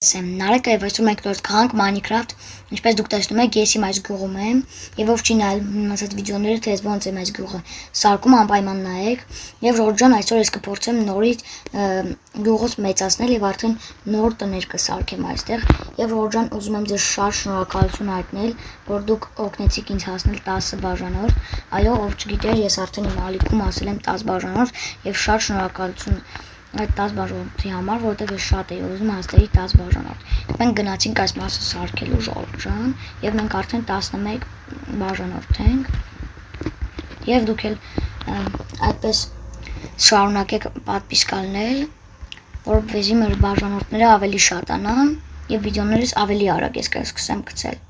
Նարեկը եւ այսօր մենք նոր կանք Minecraft, ինչպես դուք տեսնում եք, ես իմ այս գյուղում եմ եւ ով չի նայել ասած վիդեոները, թե ոնց եմ այս գյուղը սարքում, անպայման նայեք։ Եվ Ժորժ ջան, այսօր ես կփորձեմ նորից գյուղս մեծացնել եւ արդեն նոր տներ կսարքեմ այստեղ։ Եվ Ժորժ ջան, ուզում եմ ձեզ շատ շնորհակալություն հայտնել, որ դուք օգնեցիք ինձ հասնել 10 բաժանորդ։ Այո, ով չգիտեր, ես արդեն իմ ալիքում ասել եմ 10 բաժանորդ եւ շատ շնորհակալություն այդ 10 բաժանորդի համար, որովհետև ես շատ էի ուզում հասնել 10 բաժանորդ։ Մենք գնացինք այս մասը սարքելու Ժորժ ջան, եւ մենք արդեն 11 բաժանորդ ենք։ Եվ դուք էլ այդպես շարունակեք պատվիսկալնել, որպեսզի մեր բաժանորդները ավելի շատանան եւ վիդեոներս ավելի արագ ես կսկսեմ գցել։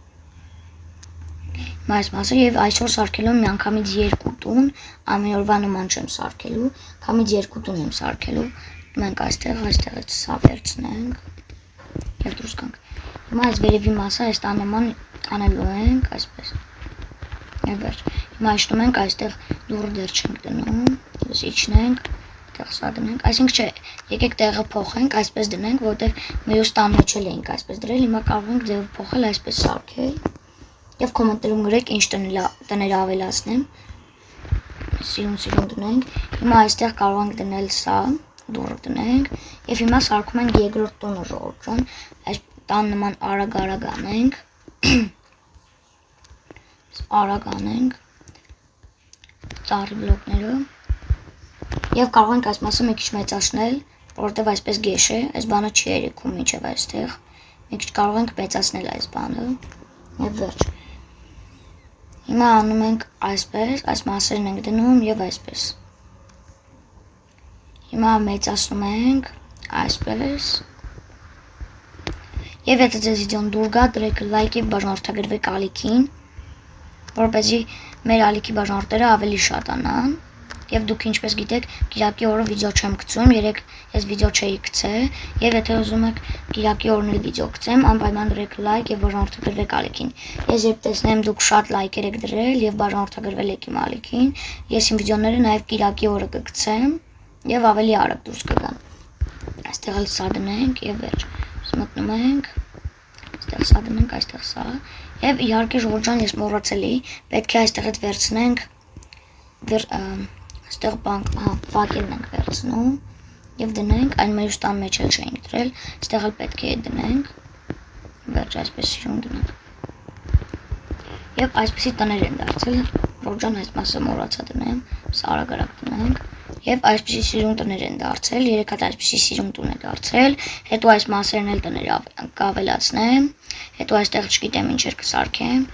Այս մասը եւ այսօր սարքելու եմ միանգամից 2 տուն, ամեն օրվա նման չեմ սարքելու, կամից 2 տուն եմ սարքելու։ Մենք այստեղից սա վերցնենք եւ դուրս գանք։ Հիմա այս վերևի մասը այս տան նման անելու ենք այսպես։ Եվ վերջ։ Հիմա իջնում ենք այստեղ դուռը դեռ չենք դնում, դες իջնենք, այդտեղ սա դնենք, այսինքն չէ, եկեք տեղը փոխենք, այսպես դնենք, որովհետեւ մյուս տան մեջ էլ էինք այսպես դրել, հիմա կարող ենք ձևը փոխել այսպես սարքել։ Եվ կոմենտներում գրեք ինչ տներ ավելացնեմ։ Սիրուն դնենք։ Հիմա այստեղ կարող ենք դնել սա, դուռը դնենք, եւ հիմա սարքում ենք երկրորդ տունը Ժորժ ջան։ Այս տան նման արագ անենք։ Արագ անենք։ Ծառի բլոկներով։ Եվ կարող ենք այս մասը մի քիչ մեծացնել, որովհետեւ այսպես գեշ է, այս բանը չի երիքում մինչեւ այստեղ։ Մի քիչ կարող ենք մեծացնել այս բանը։ Եվ վերջ։ Հիմա անում ենք այսպես, այս մասերն ենք դնում եւ այսպես։ Հիմա մեծացնում ենք այսպես։ Եվ եթե ձեզ վիդեոն դուր գա, դրեք լայք եւ բաժանորդագրվեք ալիքին, որպեսզի մեր ալիքի բաժանորդները ավելի շատանան։ Եվ դուք ինչպես գիտեք, Կիրակի օրը վիդեո չեմ գցում, երեք ես վիդեո չէի գցել, եւ եթե ուզում եք Կիրակի օրն էլ վիդեո գցեմ, անպայման դրեք լայք եւ բաժանորդագրվեք ալիքին։ Ես երբ տեսնեմ դուք շատ լայքեր եք դրել եւ բաժանորդագրվել եք իմ ալիքին, ես իմ վիդեոները նաեւ Կիրակի օրը կգցեմ եւ ավելի արագ դուրս կգան։ Այստեղ էլ սա դնենք եւ վերջ։ Մտնում ենք, այստեղ սա դնենք, այստեղ սա։ Եվ իհարկե Ժորժ ջան, ես մոռացել էի, պետք է այստեղից վերցնենք այստեղ բակելն ենք վերցնում եւ դնենք, այն մեր տան մեջ էլ չենք դրել, այստեղ էլ պետք է դնենք, վերջ այսպես շուն դնենք։ Եվ այսպեսի տներ են դարձել, Ժորժ ջան, այս մասը մոռացա դնեմ, սա արագ դնենք, եւ այսպեսի սիրուն տներ են դարձել, 3 հատ այսպեսի սիրուն տուն է դարձել, հետո այս մասերն էլ տներ կավելացնեմ, հետո այստեղ չգիտեմ ինչեր կսարքեմ,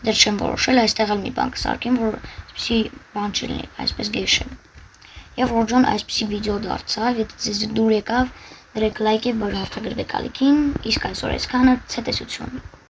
դեռ չեմ որոշել, այստեղ էլ մի բան կսարքեմ, որ այսպեսի բան չլինի, այսպես գեշ է։ Եվ Ժորժ ջան, այսպեսի վիդեո դարձավ, եթե ձեզ դուր եկավ, դրեք լայք եւ բաժանորդագրվեք ալիքին, իսկ այսօր այսքանը, ցտեսություն։